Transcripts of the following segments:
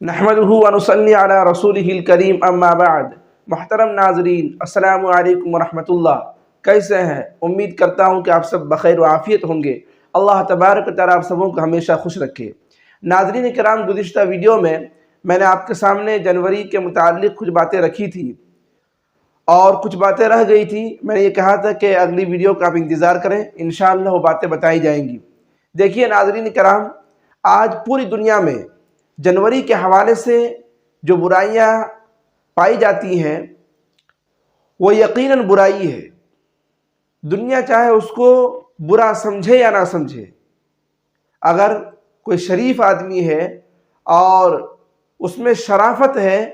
नहमदुहु व नुसल्ली अला रसूलिहिल करीम अम्मा बाद। मोहतरम नाजरीन, अस्सलाम वालेकुम व रहमतुल्लाह। कैसे हैं? उम्मीद करता हूँ कि आप सब बखैर व आफियत होंगे। अल्लाह तबारक व तआला आप सबों को हमेशा खुश रखे। नाजरीन किराम, गुज़िश्ता वीडियो में मैंने आपके सामने जनवरी के मुताल्लिक़ कुछ बातें रखी थी और कुछ बातें रह गई थी। मैंने ये कहा था कि अगली वीडियो का आप इंतज़ार करें, इंशाअल्लाह वो बातें बताई जाएंगी। देखिए नाजरीन किराम, आज पूरी दुनिया में जनवरी के हवाले से जो बुराइयां पाई जाती हैं वो यकीनन बुराई है। दुनिया चाहे उसको बुरा समझे या ना समझे, अगर कोई शरीफ आदमी है और उसमें शराफत है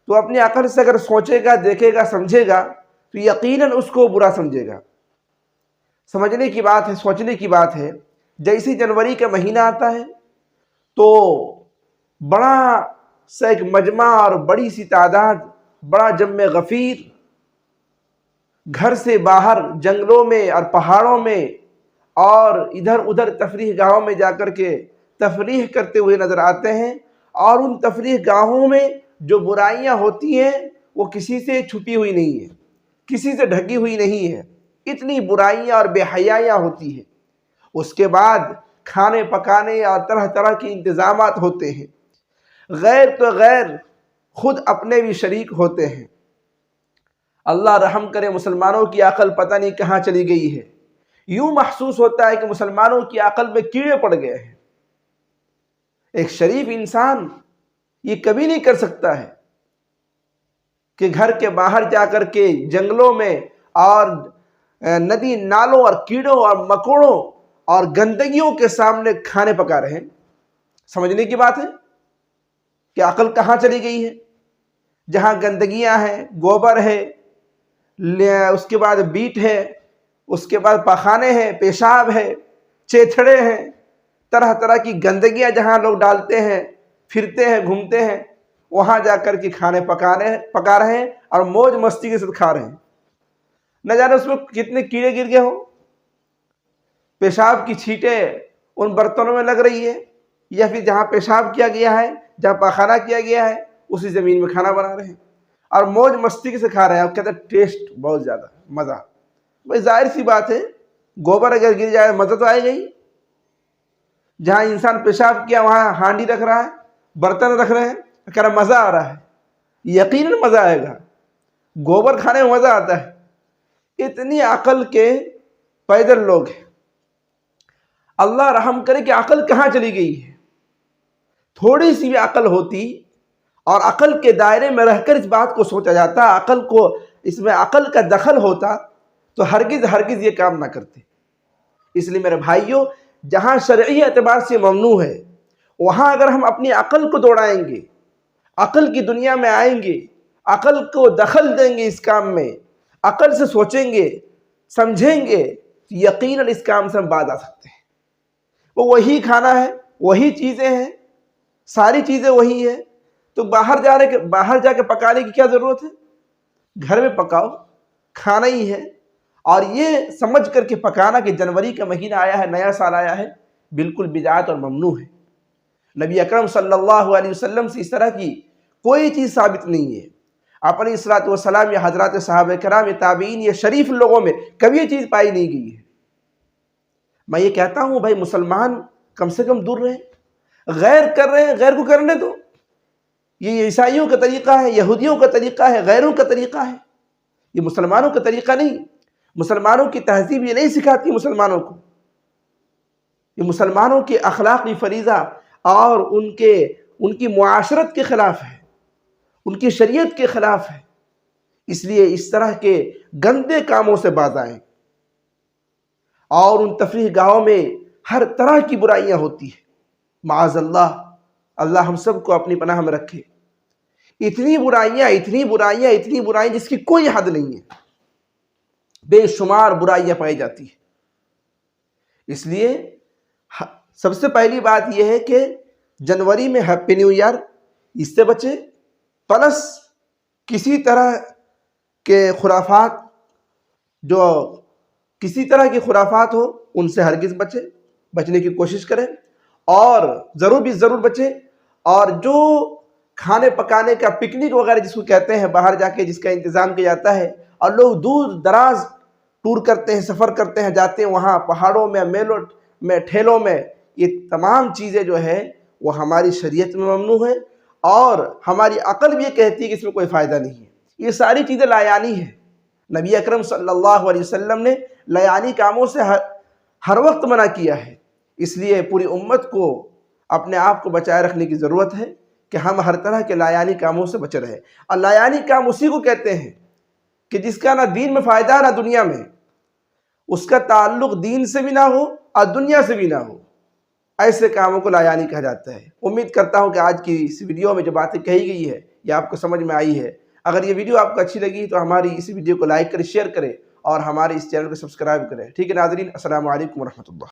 तो अपनी अकल से अगर सोचेगा, देखेगा, समझेगा तो यकीनन उसको बुरा समझेगा। समझने की बात है, सोचने की बात है। जैसे जनवरी का महीना आता है तो बड़ा सा एक मजमा और बड़ी सी तादाद, बड़ा जम्मे गफीर घर से बाहर जंगलों में और पहाड़ों में और इधर उधर तफरीह गाहों में जाकर के तफरीह करते हुए नजर आते हैं। और उन तफरीह गाहों में जो बुराइयां होती हैं वो किसी से छुपी हुई नहीं है, किसी से ढकी हुई नहीं है। इतनी बुराइयां और बेहयाइयां होती हैं। उसके बाद खाने पकाने और तरह तरह के इंतजामात होते हैं। गैर तो गैर खुद अपने भी शरीक होते हैं। अल्लाह रहम करे, मुसलमानों की अकल पता नहीं कहाँ चली गई है। यूं महसूस होता है कि मुसलमानों की अकल में कीड़े पड़ गए हैं। एक शरीफ इंसान ये कभी नहीं कर सकता है कि घर के बाहर जाकर के जंगलों में और नदी नालों और कीड़ों और मकोड़ों और गंदगियों के सामने खाने पका रहे हैं। समझने की बात है कि अकल कहाँ चली गई है। जहाँ गंदगियाँ हैं, गोबर है, उसके बाद बीट है, उसके बाद पखाने हैं, पेशाब है, चेथड़े हैं, तरह तरह की गंदगियाँ जहाँ लोग डालते हैं, फिरते हैं, घूमते हैं, वहाँ जाकर के खाने पका रहे हैं और मौज मस्ती के साथ खा रहे हैं। न जाने उसमें कितने कीड़े गिर गए हों। पेशाब की छींटें उन बर्तनों में लग रही है, या फिर जहाँ पेशाब किया गया है, जहाँ पखाना किया गया है, उसी ज़मीन में खाना बना रहे हैं और मौज मस्ती से खा रहे हैं। और कहते हैं टेस्ट बहुत ज़्यादा, मज़ा। भाई जाहिर सी बात है, गोबर अगर गिर जाए मज़ा तो आएगा ही। जहाँ इंसान पेशाब किया वहाँ हांडी रख रहा है, बर्तन रख रहे हैं, कह रहा मज़ा आ रहा है। यकीनन मज़ा आएगा, गोबर खाने में मज़ा आता है। इतनी अकल के पैदल लोग हैं। अल्लाह रहम करे कि अकल कहाँ चली गई है। थोड़ी सी भी अकल होती और अकल के दायरे में रहकर इस बात को सोचा जाता, अकल को इसमें अकल का दखल होता तो हरगिज़ हरगिज़ ये काम ना करते। इसलिए मेरे भाइयों, जहाँ शरई एतबार से ममनू है वहाँ अगर हम अपनी अकल को दौड़ाएंगे, अकल की दुनिया में आएंगे, अकल को दखल देंगे इस काम में, अकल से सोचेंगे, समझेंगे, तो यकीनन इस काम से हम बाज आ सकते हैं। वो वही खाना है, वही चीज़ें हैं, सारी चीज़ें वही है, तो बाहर जाके पकाने की क्या ज़रूरत है। घर में पकाओ, खाना ही है। और ये समझ करके पकाना कि जनवरी का महीना आया है, नया साल आया है, बिल्कुल बिदअत और ममनू है। नबी अकरम सल्लल्लाहु अलैहि वसल्लम से इस तरह की कोई चीज़ साबित नहीं है। अपनी इस्सलातु वस्सलाम या हज़रात सहाबा कराम या ताबीन या शरीफ लोगों में कभी ये चीज़ पाई नहीं गई है। मैं ये कहता हूँ भाई, मुसलमान कम से कम दूर रहे। गैर कर रहे हैं, गैर को करने दो। ये ईसाइयों का तरीक़ा है, यहूदियों का तरीक़ा है, गैरों का तरीक़ा है, ये मुसलमानों का तरीक़ा नहीं। मुसलमानों की तहज़ीब ये नहीं सिखाती मुसलमानों को। ये मुसलमानों के अखलाक़ी फरीज़ा और उनकी मुआशरत के ख़िलाफ़ है, उनकी शरीयत के ख़िलाफ़ है। इसलिए इस तरह के गंदे कामों से बाज आएं। और उन तफरीह गाहों में हर तरह की बुराइयां होती है। माअज़ल्लाह, अल्लाह हम सब को अपनी पनाह में रखे। इतनी बुराइयां जिसकी कोई हद नहीं है। बेशुमार बुराइयां पाई जाती है। इसलिए सबसे पहली बात यह है कि जनवरी में हैप्पी न्यू ईयर, इससे बचे। प्लस किसी तरह के खुराफात, जो किसी तरह की खुराफात हो, उनसे हरगिज़ बचने की कोशिश करें और ज़रूर बचें। और जो کھانے پکانے کا پکنک وغیرہ جس کو کہتے ہیں، باہر جا کے جس کا انتظام کیا جاتا ہے، اور لوگ دور دراز ٹور کرتے ہیں، سفر کرتے ہیں، جاتے ہیں وہاں پہاڑوں میں، میلوں میں، ٹھیلوں میں، یہ تمام چیزیں جو ہے وہ ہماری شریعت میں ممنوع ہے، اور ہماری عقل بھی یہ کہتی ہے کہ اس میں کوئی فائدہ نہیں ہے۔ یہ ساری چیزیں لایانی ہیں۔ نبی اکرم صلی اللہ علیہ وسلم نے لایانی کاموں سے ہر وقت منع کیا ہے، اس لیے پوری امت کو اپنے آپ کو بچائے رکھنے کی ضرورت ہے کہ ہم ہر طرح کے لایانی کاموں سے بچ رہے۔ اور لایانی کام اسی کو کہتے ہیں کہ جس کا نہ دین میں فائدہ نہ دنیا میں، اس کا تعلق دین سے بھی نہ ہو اور دنیا سے بھی نہ ہو، ایسے کاموں کو لایانی کہا جاتا ہے۔ امید کرتا ہوں کہ آج کی اس ویڈیو میں جو باتیں کہی گئی ہے یہ آپ کو سمجھ میں آئی ہے۔ اگر یہ ویڈیو آپ کو اچھی لگی تو ہماری اس ویڈیو کو لائک کریں، شیئر کریں، اور ہمارے اس چینل کو سبسکرائب کریں۔ ٹھیک ہے ناظرین، السلام علیکم ورحمۃ اللہ۔